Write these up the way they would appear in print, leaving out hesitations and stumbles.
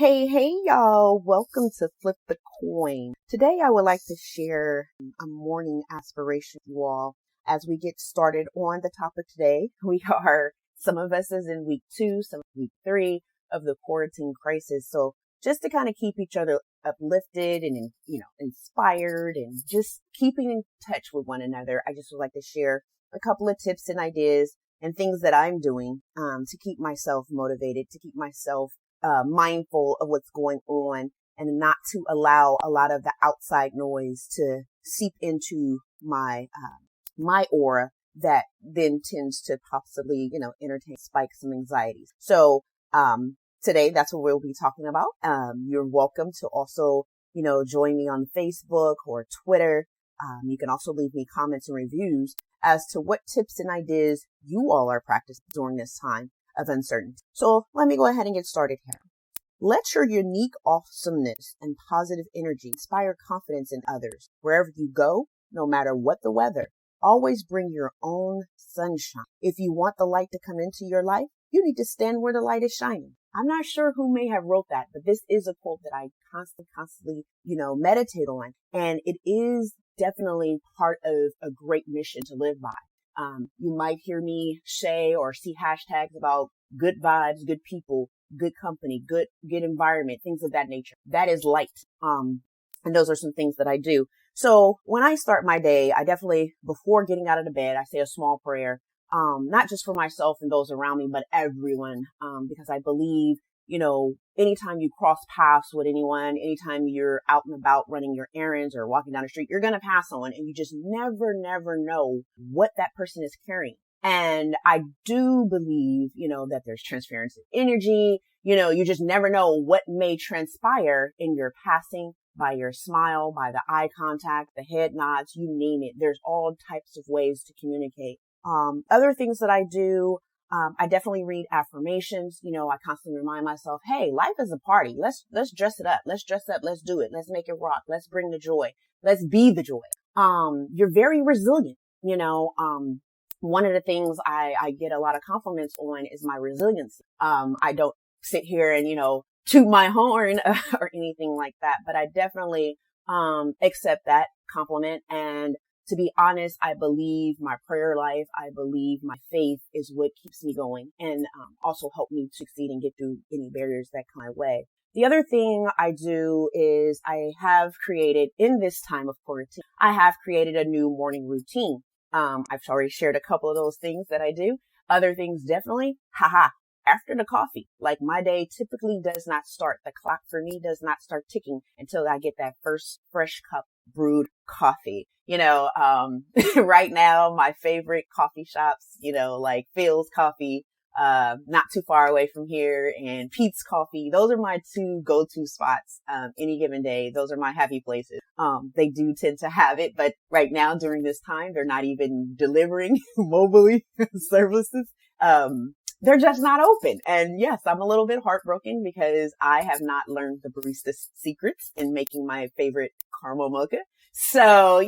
Hey, y'all. Welcome to Flip the Coin. Today, I would like to share a morning aspiration with you all as we get started on the topic today. Some of us is in week 2, some week 3 of the quarantine crisis. So just to kind of keep each other uplifted and, inspired and just keeping in touch with one another, I just would like to share a couple of tips and ideas and things that I'm doing, to keep myself motivated, to keep myself mindful of what's going on and not to allow a lot of the outside noise to seep into my aura that then tends to possibly, entertain spikes some anxieties. So, today that's what we'll be talking about. You're welcome to also, join me on Facebook or Twitter. You can also leave me comments and reviews as to what tips and ideas you all are practicing during this time of uncertainty. So let me go ahead and get started here. Let your unique awesomeness and positive energy inspire confidence in others. Wherever you go, no matter what the weather, always bring your own sunshine. If you want the light to come into your life, you need to stand where the light is shining. I'm not sure who may have wrote that, but this is a quote that I constantly, meditate on. And it is definitely part of a great mission to live by. You might hear me say or see hashtags about good vibes, good people, good company, good environment, things of that nature. That is light. And those are some things that I do. So when I start my day, I definitely, before getting out of the bed, I say a small prayer, not just for myself and those around me, but everyone, because I believe, anytime you cross paths with anyone, anytime you're out and about running your errands or walking down the street, you're going to pass someone and you just never know what that person is carrying. And I do believe, that there's transference of energy. You just never know what may transpire in your passing, by your smile, by the eye contact, the head nods, you name it. There's all types of ways to communicate. Other things that I do, I definitely read affirmations. I constantly remind myself, hey, life is a party. Let's dress it up. Let's dress up. Let's do it. Let's make it rock. Let's bring the joy. Let's be the joy. You're very resilient. One of the things I get a lot of compliments on is my resilience. I don't sit here and, toot my horn or anything like that, but I definitely, accept that compliment. And to be honest, I believe my prayer life, I believe my faith is what keeps me going and, also help me succeed and get through any barriers that come my way. The other thing I do is I have created in this time of quarantine, I have created a new morning routine. I've already shared a couple of those things that I do. Other things definitely, after the coffee, like my day typically does not start. The clock for me does not start ticking until I get that first fresh cup brewed coffee. Right now, my favorite coffee shops, like Phil's Coffee, not too far away from here, and Pete's Coffee. Those are my 2 go-to spots, any given day. Those are my happy places. They do tend to have it, but right now during this time, they're not even delivering mobily services. They're just not open. And yes, I'm a little bit heartbroken because I have not learned the barista secrets in making my favorite caramel mocha. So,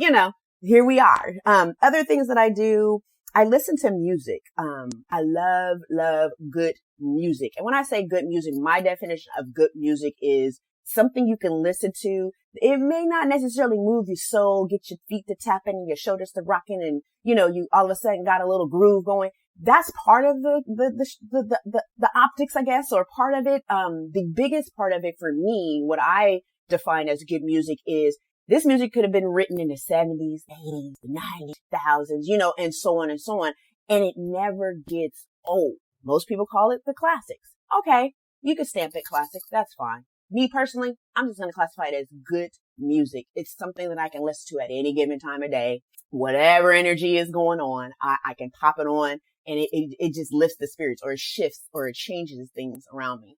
here we are. Other things that I do, I listen to music. I love good music. And when I say good music, my definition of good music is something you can listen to. It may not necessarily move your soul, get your feet to tapping and your shoulders to rocking and, you all of a sudden got a little groove going. That's part of the optics, I guess, or part of it. The biggest part of it for me, what I define as good music is this music could have been written in the 70s, 80s, 90s, 2000s, and so on and so on. And it never gets old. Most people call it the classics. Okay. You could stamp it classics. That's fine. Me personally, I'm just going to classify it as good music. It's something that I can listen to at any given time of day. Whatever energy is going on, I can pop it on. And it just lifts the spirits or it shifts or it changes things around me.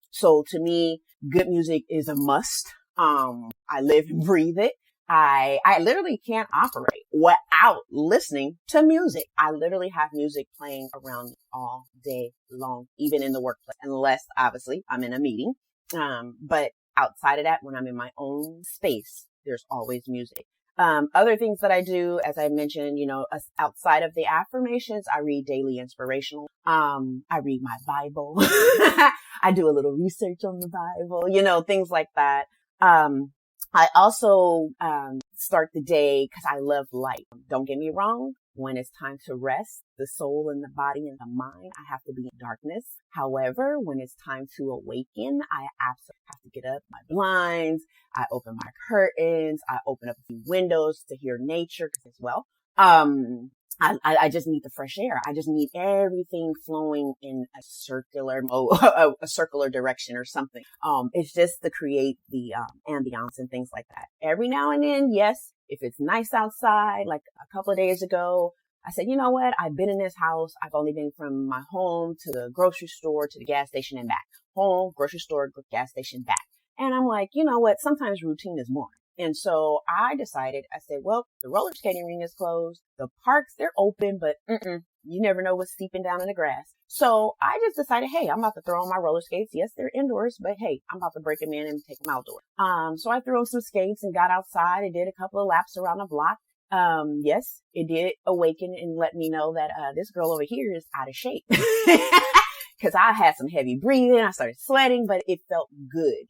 So to me, good music is a must. I live and breathe it. I literally can't operate without listening to music. I literally have music playing around me all day long, even in the workplace, unless obviously I'm in a meeting. But outside of that, when I'm in my own space, there's always music. Other things that I do, as I mentioned, outside of the affirmations, I read daily inspirational. I read my Bible. I do a little research on the Bible, things like that. I also, start the day because I love light. Don't get me wrong. When it's time to rest, the soul and the body and the mind, I have to be in darkness. However, when it's time to awaken, I absolutely have to get up my blinds. I open my curtains. I open up a few windows to hear nature as well. I just need the fresh air. I just need everything flowing in a circular a circular direction or something. It's just to create the, ambiance and things like that. Every now and then, yes, if it's nice outside, like a couple of days ago, I said, you know what? I've been in this house. I've only been from my home to the grocery store to the gas station and back. Home, grocery store, gas station, back. And I'm like, you know what? Sometimes routine is more. And so I decided, I said, well, the roller skating ring is closed. The parks, they're open, but you never know what's seeping down in the grass. So I just decided, hey, I'm about to throw on my roller skates. Yes, they're indoors, but hey, I'm about to break them in and take them outdoors. So I threw on some skates and got outside and did a couple of laps around the block. Yes, it did awaken and let me know that, this girl over here is out of shape. Cause I had some heavy breathing. I started sweating, but it felt good.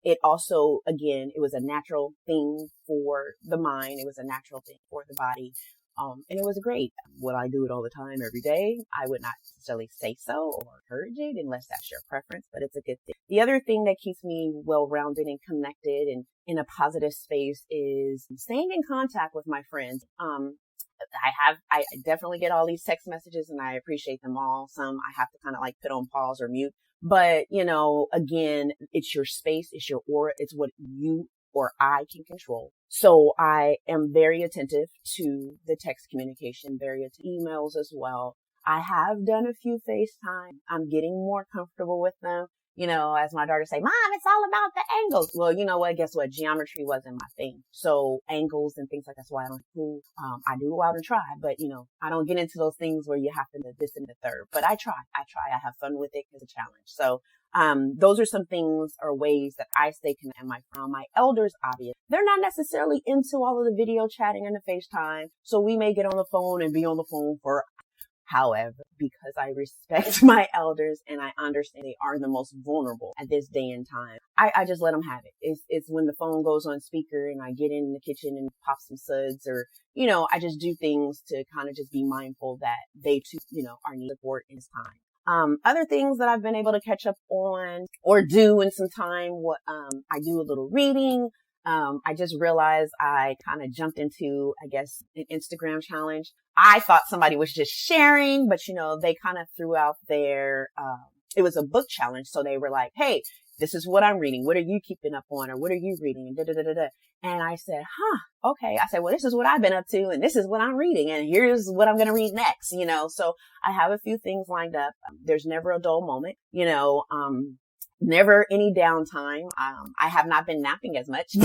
It also, again, it was a natural thing for the mind. It was a natural thing for the body. And it was great. Would I do it all the time, every day? I would not necessarily say so or encourage it unless that's your preference, but it's a good thing. The other thing that keeps me well-rounded and connected and in a positive space is staying in contact with my friends. I definitely get all these text messages and I appreciate them all. Some I have to kind of like put on pause or mute. But, again, it's your space, it's your aura, it's what you or I can control. So I am very attentive to the text communication, very attentive to emails as well. I have done a few FaceTime. I'm getting more comfortable with them. As my daughter say, Mom, it's all about the angles. Well, you know what? Guess what? Geometry wasn't my thing. So angles and things like that's why I don't do. I do go out and try, but I don't get into those things where you have to do this and the third. But I try. I have fun with it. It's a challenge. So, those are some things or ways that I stay connected. My elders, obviously, they're not necessarily into all of the video chatting and the FaceTime. So we may get on the phone and be on the phone for. However, because I respect my elders and I understand they are the most vulnerable at this day and time, I just let them have it. It's when the phone goes on speaker and I get in the kitchen and pop some suds or, I just do things to kind of just be mindful that they too, are need support in this time. Other things that I've been able to catch up on or do in some time, I do a little reading. I just realized I kind of jumped into, I guess, an Instagram challenge. I thought somebody was just sharing, but they kind of threw out it was a book challenge. So they were like, hey, this is what I'm reading. What are you keeping up on? Or what are you reading? And I said, okay. I said, well, this is what I've been up to and this is what I'm reading. And here's what I'm going to read next, So I have a few things lined up. There's never a dull moment, never any downtime. I have not been napping as much,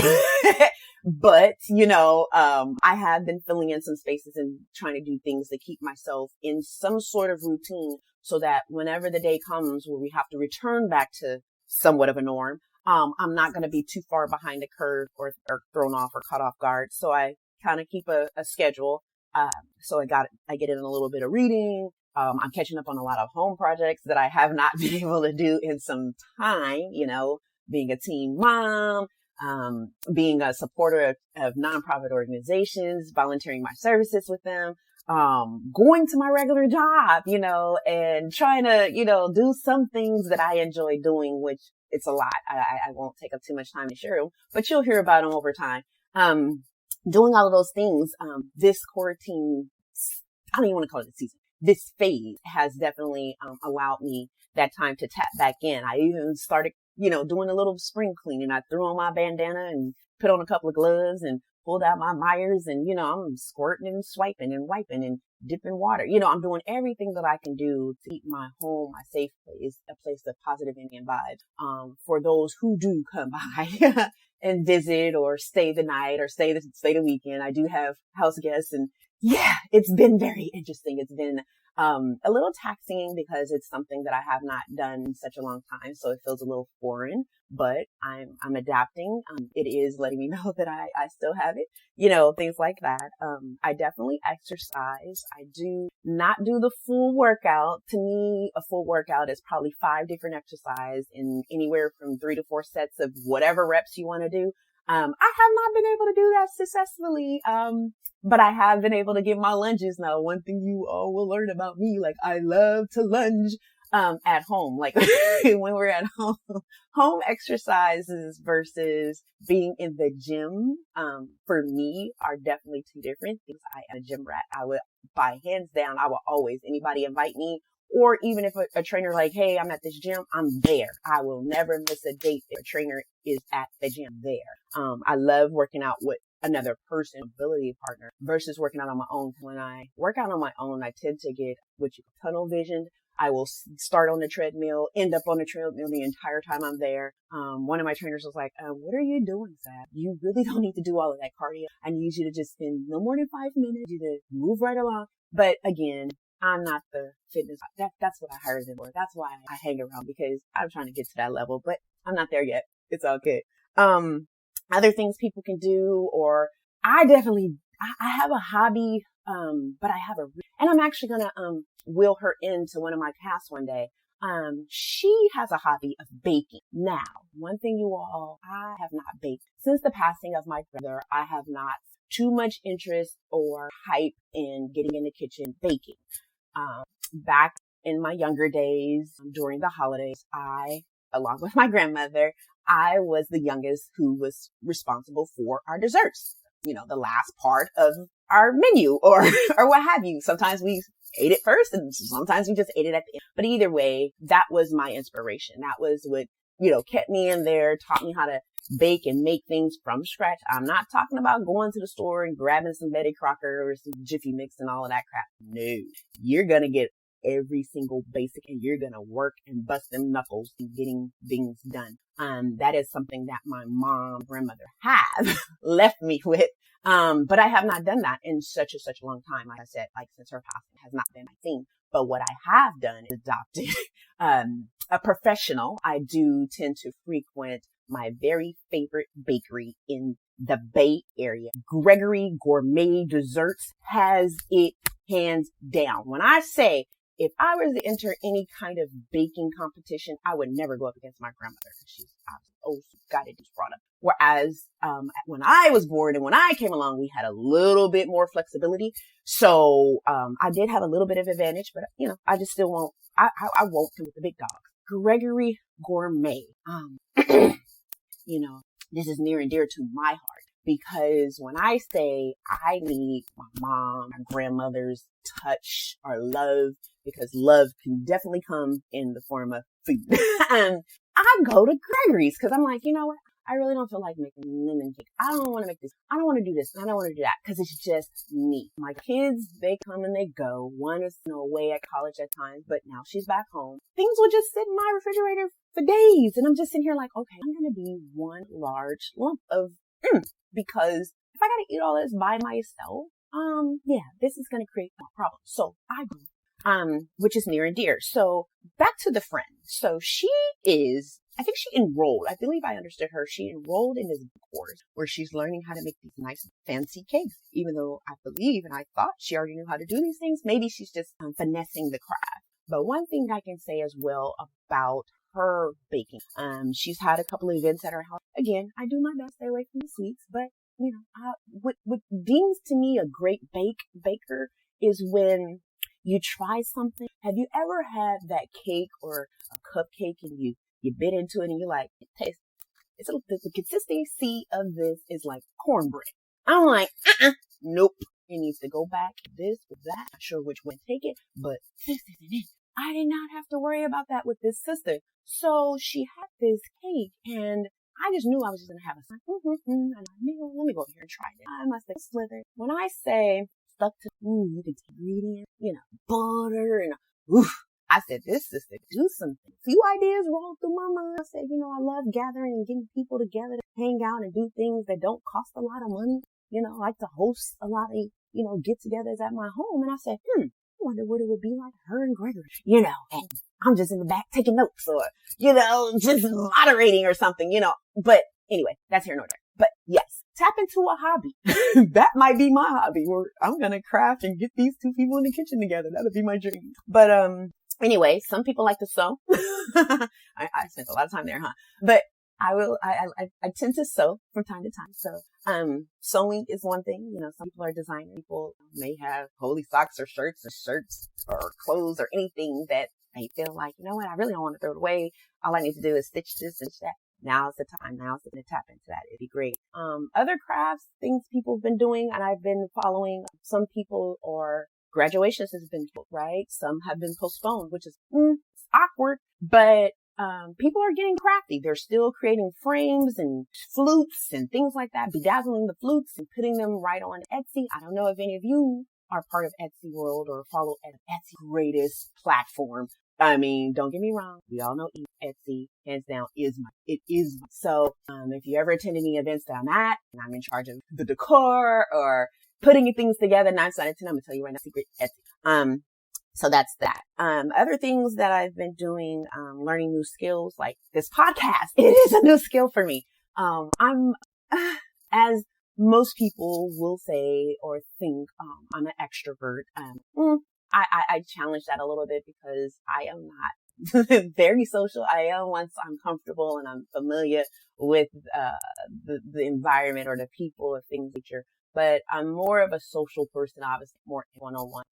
but, I have been filling in some spaces and trying to do things to keep myself in some sort of routine so that whenever the day comes where we have to return back to somewhat of a norm, I'm not going to be too far behind the curve or thrown off or caught off guard. So I kind of keep a schedule. So I get in a little bit of reading. I'm catching up on a lot of home projects that I have not been able to do in some time, being a teen mom, being a supporter of nonprofit organizations, volunteering my services with them, going to my regular job, and trying to, do some things that I enjoy doing, which it's a lot. I won't take up too much time to share them, but you'll hear about them over time. Doing all of those things, this quarantine, I don't even want to call it a season. This phase has definitely allowed me that time to tap back in. I even started, doing a little spring cleaning. I threw on my bandana and put on a couple of gloves and pulled out my Myers and, I'm squirting and swiping and wiping and dipping water. I'm doing everything that I can do to keep my home, my safe place, a place of positive Indian vibes. For those who do come by and visit or stay the night or stay the weekend, I do have house guests and yeah, it's been very interesting. It's been A little taxing because it's something that I have not done in such a long time. So it feels a little foreign, but I'm adapting. It is letting me know that I still have it, things like that. I definitely exercise. I do not do the full workout. To me, a full workout is probably 5 different exercises in anywhere from 3 to 4 sets of whatever reps you want to do. I have not been able to do that successfully. But I have been able to get my lunges. Now, one thing you all will learn about me, like I love to lunge, at home, like when we're at home exercises versus being in the gym, for me are definitely 2 different things. I am a gym rat. I would, by hands down, I will always, anybody invite me, or even if a trainer like, hey, I'm at this gym, I'm there. I will never miss a date if a trainer is at the gym there. I love working out with another person, ability partner, versus working out on my own. When I work out on my own, I tend to get what you call tunnel vision. I will start on the treadmill, end up on the treadmill the entire time I'm there. One of my trainers was like, what are you doing, Zab? You really don't need to do all of that cardio. I need you to just spend no more than 5 minutes, you to move right along. But again, I'm not the fitness. That's what I hired them for. That's why I hang around, because I'm trying to get to that level, but I'm not there yet. It's all good. Other things people can do, or I have a hobby, but I have and I'm actually going to, wheel her into one of my casts one day. She has a hobby of baking. Now, one thing I have not baked since the passing of my brother. I have not too much interest or hype in getting in the kitchen baking. Back in my younger days, during the holidays, along with my grandmother, I was the youngest who was responsible for our desserts. The last part of our menu or what have you. Sometimes we ate it first and sometimes we just ate it at the end. But either way, that was my inspiration. That was what, kept me in there, taught me how to bake and make things from scratch. I'm not talking about going to the store and grabbing some Betty Crocker or some Jiffy Mix and all of that crap. No, you're going to get every single basic and you're going to work and bust them knuckles and getting things done. That is something that my grandmother have left me with. But I have not done that in such a long time. Like I said, since her passing has not been my thing. But what I have done is adopted, a professional. I do tend to frequent my very favorite bakery in the Bay Area. Gregory Gourmet Desserts has it hands down. When I say, if I was to enter any kind of baking competition, I would never go up against my grandmother. She's got it just brought up. Whereas, when I was born and when I came along, we had a little bit more flexibility. So, I did have a little bit of advantage, but I just still won't, I won't do with the big dogs. Gregory Gourmet. This is near and dear to my heart, because when I say I need my mom, my grandmother's touch or love, because love can definitely come in the form of food. I go to Gregory's because I'm like, you know what? I really don't feel like making lemon cake. I don't want to make this. I don't want to do this. I don't want to do that because it's just me. My kids, they come and they go. One is away at college at times, but now she's back home. Things will just sit in my refrigerator for days. And I'm just sitting here like, okay, I'm going to be one large lump of, because if I got to eat all this by myself, this is going to create more problems. So I go. Which is near and dear. So back to the friend. So I think she enrolled. I believe I understood her. She enrolled in this course where she's learning how to make these nice fancy cakes, even though I believe and I thought she already knew how to do these things. Maybe she's just finessing the craft. But one thing I can say as well about her baking, she's had a couple of events at her house. Again, I do my best to stay away from the sweets, but what deems to me a great baker is when you try something. Have you ever had that cake or a cupcake and you bit into it and you're like, it tastes, the consistency of this is like cornbread. I'm like, nope. It needs to go back this or that. Not sure which one to take it, but this isn't it. I did not have to worry about that with this sister. So she had this cake and I just knew I was just going to have a son. And let me go over here and try it. I must have slithered. When I say stuck to the ingredients, butter and I said, this sister do something. A few ideas rolled through my mind. I said, I love gathering and getting people together to hang out and do things that don't cost a lot of money. I like to host a lot of, get-togethers at my home. And I said, wonder what it would be like her and Gregory, and I'm just in the back taking notes or, just moderating or something, but anyway, that's here nor there. But yes, tap into a hobby. That might be my hobby where I'm going to craft and get these two people in the kitchen together. That'll be my dream. But, anyway, some people like to sew. I spent a lot of time there, huh? But I tend to sew from time to time. So, sewing is one thing. Some people are designers. People may have holy socks or shirts or clothes or anything that they feel like, you know what, I really don't want to throw it away. All I need to do is stitch this and that. Now's the time. Now's the time to tap into that. It'd be great. Other crafts, things people have been doing, and I've been following. Some people are graduations has been, right? Some have been postponed, which is it's awkward, but people are getting crafty. They're still creating frames and flutes and things like that, bedazzling the flutes and putting them right on Etsy. I don't know if any of you are part of Etsy world or follow Etsy, greatest platform. I mean, don't get me wrong. We all know Etsy, hands down, is my. So, if you ever attend any events that I'm at and I'm in charge of the decor or putting things together, 9 out of 10, I'm going to tell you right now, secret Etsy. So that's that. Other things that I've been doing, learning new skills, like this podcast. It is a new skill for me. I'm, as most people will say or think, I'm an extrovert. I challenge that a little bit because I am not very social. I am once I'm comfortable and I'm familiar with, the environment or the people or things nature. But I'm more of a social person, obviously more one-on-one,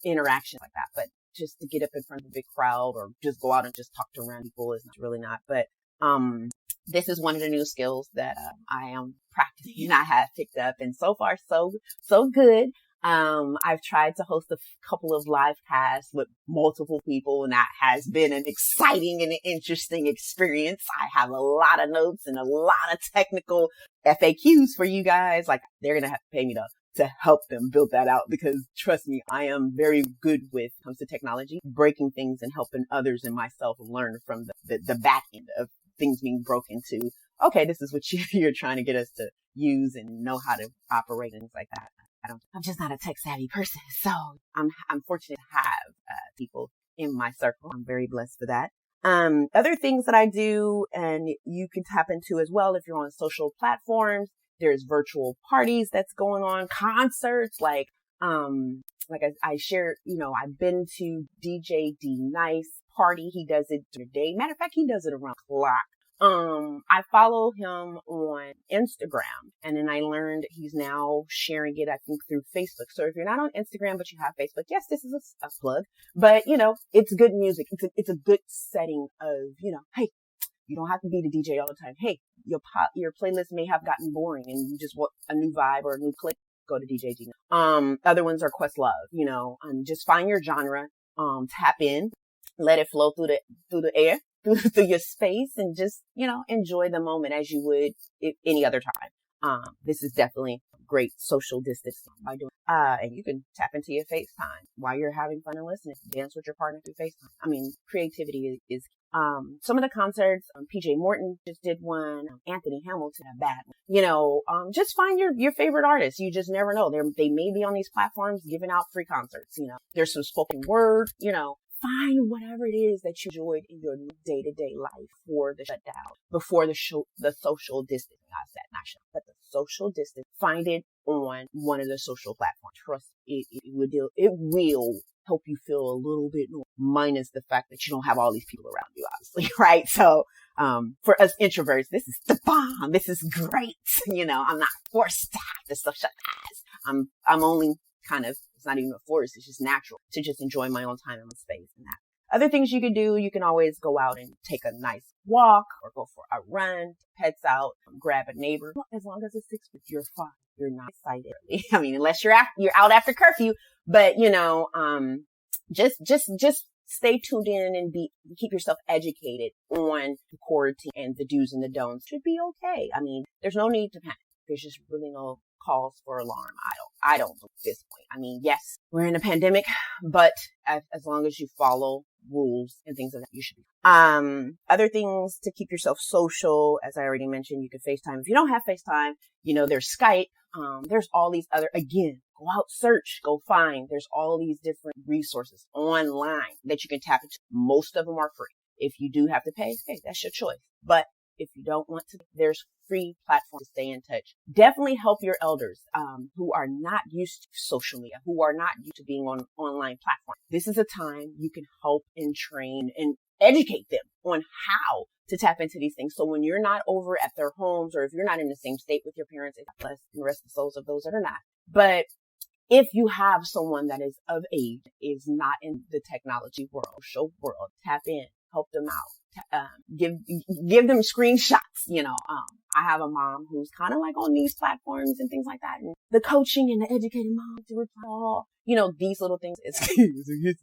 interaction like that. But just to get up in front of a big crowd or just go out and just talk to random people is really not. But, this is one of the new skills that, I am practicing and I have picked up, and so far so good. I've tried to host a couple of live casts with multiple people, and that has been an exciting and interesting experience. I have a lot of notes and a lot of technical FAQs for you guys. Like, they're going to have to pay me to help them build that out, because trust me, I am very good when it comes to technology, breaking things and helping others and myself learn from the back end of things being broken to, okay, this is what you're trying to get us to use and know how to operate and things like that. I'm just not a tech savvy person. So I'm fortunate to have, people in my circle. I'm very blessed for that. Other things that I do and you can tap into as well if you're on social platforms. There's virtual parties that's going on, concerts, like I shared, I've been to DJ D Nice party. He does it during the day. Matter of fact, he does it around the clock. I follow him on Instagram, and then I learned he's now sharing it, I think, through Facebook. So if you're not on Instagram, but you have Facebook, yes, this is a plug, but it's good music. It's a good setting of, hey, you don't have to be the DJ all the time. Hey, your playlist may have gotten boring and you just want a new vibe or a new click, go to DJ G. Other ones are Questlove, just find your genre, tap in, let it flow through the air. Through your space, and just, enjoy the moment as you would any other time. This is definitely great social distance by doing, and you can tap into your FaceTime while you're having fun and listening. Dance with your partner through FaceTime. I mean, creativity is some of the concerts, PJ Morton just did one, Anthony Hamilton, a bad one. Just find your favorite artists. You just never know. They may be on these platforms giving out free concerts, there's some spoken word, find whatever it is that you enjoyed in your day-to-day life for the shutdown, before the social distancing. I said not shut, but the social distance. Find it on one of the social platforms. Trust it will help you feel a little bit more, minus the fact that you don't have all these people around you, obviously, right? So, for us introverts, this is the bomb. This is great. I'm not forced to have this social class. I'm only kind of, it's not even a force, it's just natural to just enjoy my own time and my space and that. Other things you can do, you can always go out and take a nice walk or go for a run, pets out, grab a neighbor. As long as it's 6 weeks, you're fine. You're not excited. I mean, unless you're out after curfew, but just stay tuned in and keep yourself educated on the quarantine and the do's and the don'ts. Should be okay. I mean, there's no need to panic. There's just really no cause for alarm. I don't at this point. I mean, yes, we're in a pandemic, but as long as you follow rules and things like that, you should be. Other things to keep yourself social, as I already mentioned, you can FaceTime. If you don't have FaceTime, there's Skype. There's all these other, again, Go out, search, go find. There's all these different resources online that you can tap into. Most of them are free. If you do have to pay, hey, that's your choice. But if you don't want to, there's free platforms to stay in touch. Definitely help your elders who are not used to social media, who are not used to being on online platforms. This is a time you can help and train and educate them on how to tap into these things. So when you're not over at their homes, or if you're not in the same state with your parents, bless the rest of the souls of those that are not. But if you have someone that is of age, is not in the technology world, show world, tap in, help them out, give them screenshots. I have a mom who's kind of like on these platforms and things like that. And the coaching and the educating mom to reply all, these little things, it's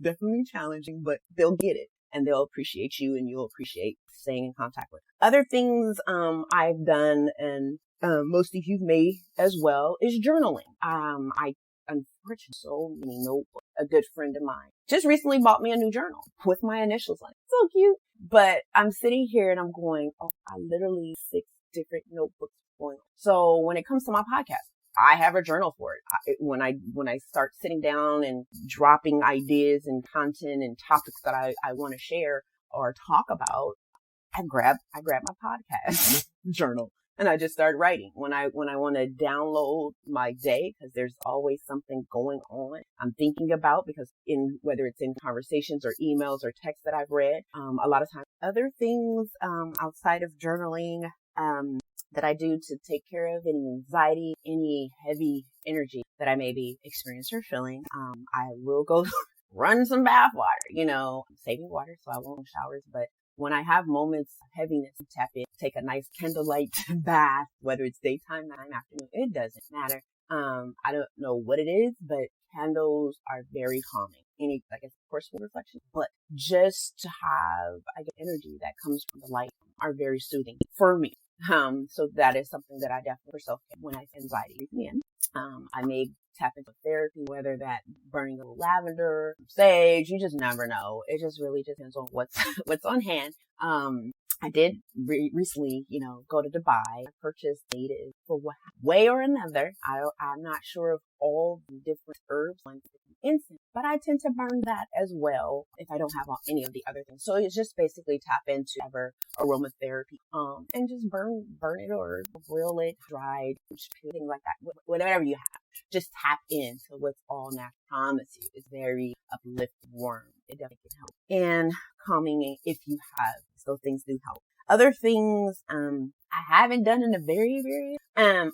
definitely challenging, but they'll get it and they'll appreciate you and you'll appreciate staying in contact with. Other things, I've done and, most of you may as well is journaling. Unfortunately, so many notebooks. A good friend of mine just recently bought me a new journal with my initials on it. So cute. But I'm sitting here and I'm going, I literally 6 different notebooks going on. So when it comes to my podcast, I have a journal for it. When I start sitting down and dropping ideas and content and topics that I want to share or talk about, I grab my podcast journal. And I just started writing when I want to download my day, because there's always something going on I'm thinking about, because whether it's in conversations or emails or texts that I've read, a lot of times other things, outside of journaling, that I do to take care of any anxiety, any heavy energy that I may be experiencing or feeling. I will go run some bath water, I'm saving water, so I won't showers, but when I have moments of heaviness, tap in, take a nice candlelight bath, whether it's daytime, night, afternoon, it doesn't matter. I don't know what it is, but candles are very calming. Like, of course, with reflection, but just to have, energy that comes from the light are very soothing for me. So that is something that I definitely for self-care when I have anxiety in. I may tap into therapy, whether that burning a little lavender, sage, you just never know. It just really depends on what's on hand. I did recently, go to Dubai. I purchased native for one way or another. I'm not sure of all the different herbs and incense, but I tend to burn that as well if I don't have any of the other things. So it's just basically tap into ever aromatherapy, and just burn it or grill it, dried, things like that. Whatever you have, just tap into what's all natural. I promise you, it's very uplifting, warm. It definitely can help. And calming if you have. Those things do help. Other things, I haven't done in a very, very,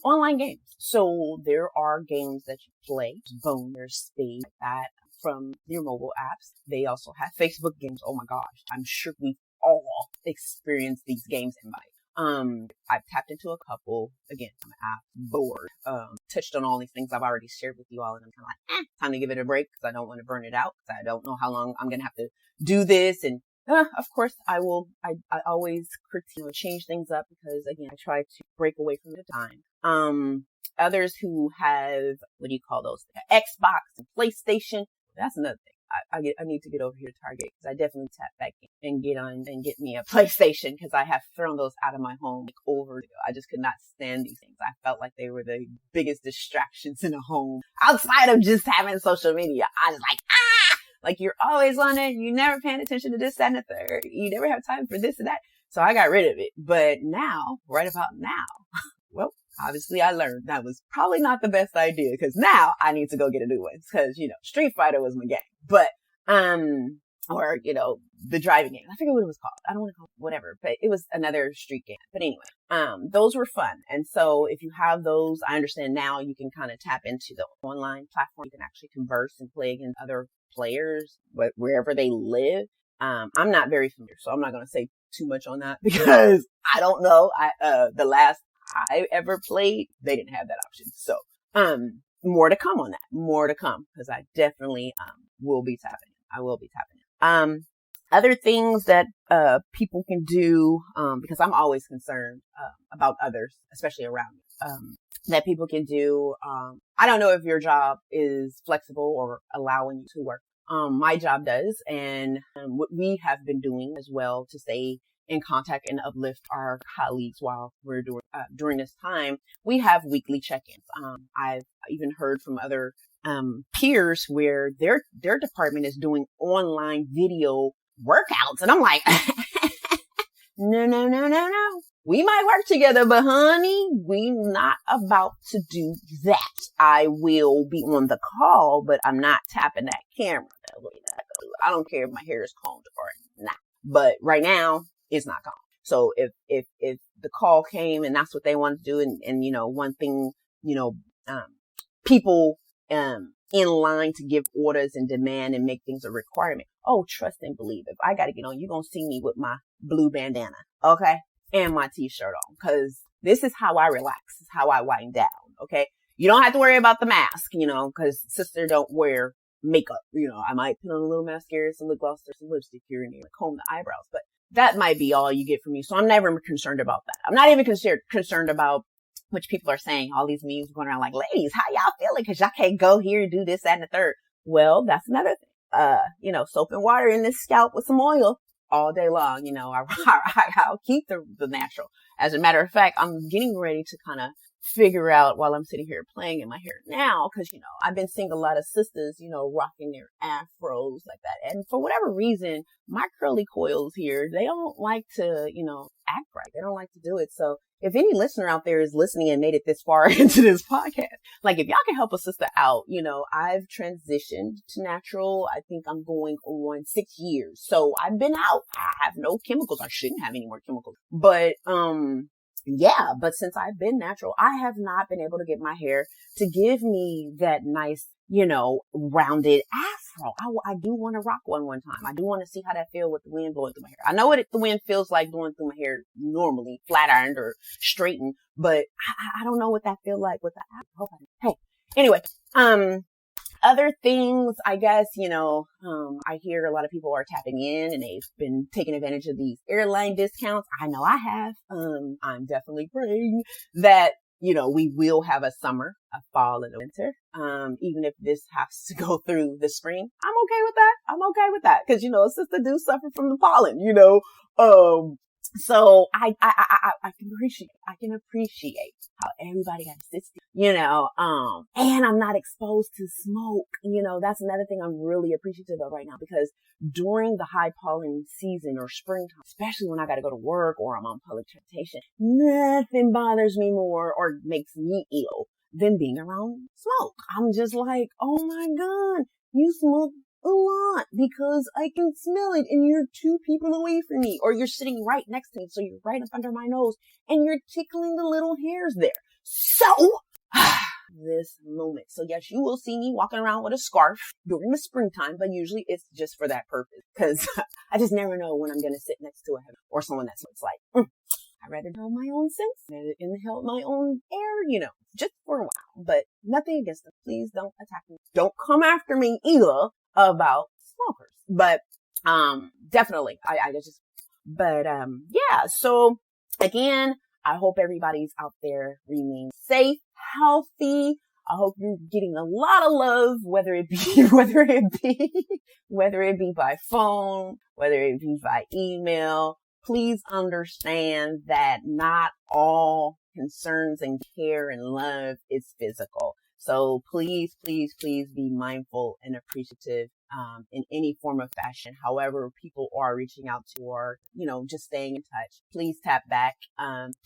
online games. So there are games that you play, Bone or Spade, like that from your mobile apps. They also have Facebook games. Oh my gosh. I'm sure we've all experienced these games in life. I've tapped into a couple. Again, I'm bored. Touched on all these things I've already shared with you all, and I'm kind of like, time to give it a break because I don't want to burn it out, because I don't know how long I'm going to have to do this. And of course, I always critique, change things up, because again, I try to break away from the time. Others who have, what do you call those? Xbox and PlayStation. That's another thing. I need to get over here to Target, because I definitely tap back in and get me a PlayStation, because I have thrown those out of my home over. I just could not stand these things. I felt like they were the biggest distractions in a home outside of just having social media. I was like, you're always on it. You never paying attention to this, that, and the third. You never have time for this and that. So I got rid of it. But now, right about now, well, obviously I learned that was probably not the best idea, because now I need to go get a new one, because, Street Fighter was my game. But, or, the driving game. I forget what it was called. I don't want to call it whatever, but it was another street game. But anyway, those were fun. And so if you have those, I understand now you can kind of tap into the online platform. You can actually converse and play against other players, wherever they live. I'm not very familiar, so I'm not going to say too much on that, because I don't know. The last I ever played, they didn't have that option. So, more to come on that. More to come, because I definitely, will be tapping in. I will be tapping in. Other things that, people can do, because I'm always concerned, about others, especially around me, that people can do. I don't know if your job is flexible or allowing you to work. My job does. And what we have been doing as well to stay and contact and uplift our colleagues while we're doing during this time. We have weekly check-ins. I've even heard from other peers where their department is doing online video workouts, and I'm like, no. We might work together, but honey, we not about to do that. I will be on the call, but I'm not tapping that camera that way. I don't care if my hair is combed or not, but right now it's not combed. So if the call came and that's what they want to do, and you know, one thing, you know, people in line to give orders and demand and make things a requirement. Oh, trust and believe. If I got to get on, you're going to see me with my blue bandana. Okay. And my t-shirt on, because this is how I relax. This is how I wind down. Okay. You don't have to worry about the mask, you know, because sister don't wear makeup. You know, I might put on a little mascara, some lip gloss, or some lipstick here and there, comb the eyebrows, but that might be all you get from me. So I'm never concerned about that. I'm not even concerned about which people are saying, all these memes going around like, ladies, how y'all feeling? Cause y'all can't go here and do this, that, and the third. Well, that's another thing. You know, soap and water in this scalp with some oil all day long. You know, I'll keep the natural. As a matter of fact, I'm getting ready to kind of figure out while I'm sitting here playing in my hair now, cause you know, I've been seeing a lot of sisters, you know, rocking their afros like that. And for whatever reason, my curly coils here, they don't like to, you know, act right. They don't like to do it. So if any listener out there is listening and made it this far into this podcast, like if y'all can help a sister out, you know, I've transitioned to natural. I think I'm going on 6 years. So I've been out. I have no chemicals. I shouldn't have any more chemicals. But, yeah, but since I've been natural, I have not been able to get my hair to give me that nice, you know, rounded afro. I do want to rock one time. I do want to see how that feels with the wind blowing through my hair. I know what the wind feels like blowing through my hair normally, flat ironed or straightened, but I don't know what that feels like with the afro. Hey, anyway, other things, I guess, you know, I hear a lot of people are tapping in and they've been taking advantage of these airline discounts. I know I have. I'm definitely praying that, you know, we will have a summer, a fall, and a winter. Even if this has to go through the spring, I'm okay with that. I'm okay with that. Cause, you know, a sister do suffer from the pollen, you know. So I can appreciate how everybody got a system, you know, and I'm not exposed to smoke. You know, that's another thing I'm really appreciative of right now, because during the high pollen season or springtime, especially when I got to go to work or I'm on public transportation, nothing bothers me more or makes me ill than being around smoke. I'm just like, oh my God, you smoke a lot because I can smell it and you're 2 people away from me, or you're sitting right next to me. So you're right up under my nose and you're tickling the little hairs there. So this moment. So yes, you will see me walking around with a scarf during the springtime, but usually it's just for that purpose, because I just never know when I'm going to sit next to a or someone that smells like, I'd rather know my own sense and inhale my own air, you know, just for a while, but nothing against them. Please don't attack me. Don't come after me either about smokers, but, definitely, yeah. So again, I hope everybody's out there remaining safe, healthy. I hope you're getting a lot of love, whether it be by phone, whether it be by email. Please understand that not all concerns and care and love is physical. So please be mindful and appreciative, in any form of fashion. However, people are reaching out to, or, you know, just staying in touch. Please tap back.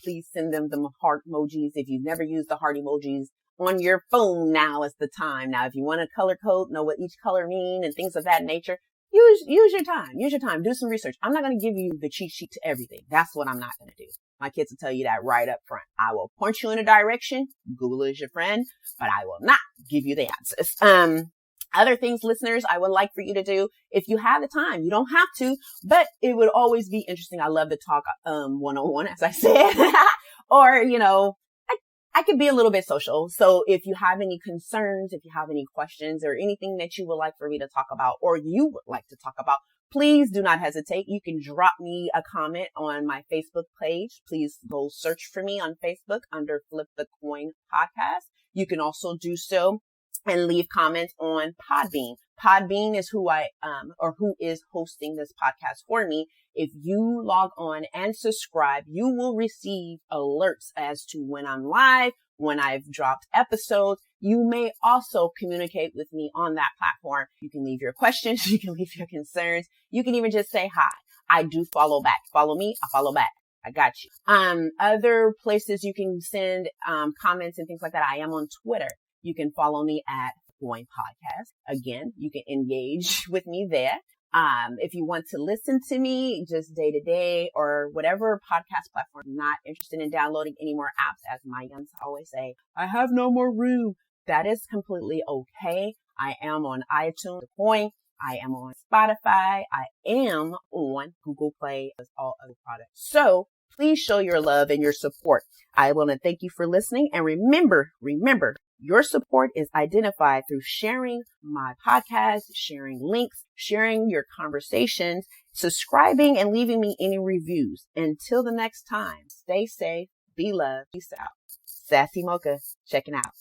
Please send them the heart emojis. If you've never used the heart emojis on your phone, now is the time. Now, if you want to color code, know what each color mean and things of that nature, use your time. Use your time. Do some research. I'm not going to give you the cheat sheet to everything. That's what I'm not going to do. My kids will tell you that right up front. I will point you in a direction. Google is your friend, but I will not give you the answers. Other things, listeners, I would like for you to do, if you have the time, you don't have to, but it would always be interesting. I love to talk, one-on-one, as I said, or, you know, I could be a little bit social. So if you have any concerns, if you have any questions or anything that you would like for me to talk about, or you would like to talk about, please do not hesitate. You can drop me a comment on my Facebook page. Please go search for me on Facebook under Flip the Coin Podcast. You can also do so and leave comments on Podbean. Podbean is who is hosting this podcast for me. If you log on and subscribe, you will receive alerts as to when I'm live, when I've dropped episodes. You may also communicate with me on that platform. You can leave your questions. You can leave your concerns. You can even just say hi. I do follow back. Follow me. I follow back. I got you. Other places you can send comments and things like that. I am on Twitter. You can follow me at Coin Podcast. Again, you can engage with me there. If you want to listen to me just day to day or whatever podcast platform, I'm not interested in downloading any more apps. As my youngs always say, I have no more room. That is completely okay. I am on iTunes, Coin. I am on Spotify. I am on Google Play as all other products. So please show your love and your support. I want to thank you for listening. And remember, your support is identified through sharing my podcast, sharing links, sharing your conversations, subscribing, and leaving me any reviews. Until the next time, stay safe, be loved, peace out. Sassy Mocha, checking out.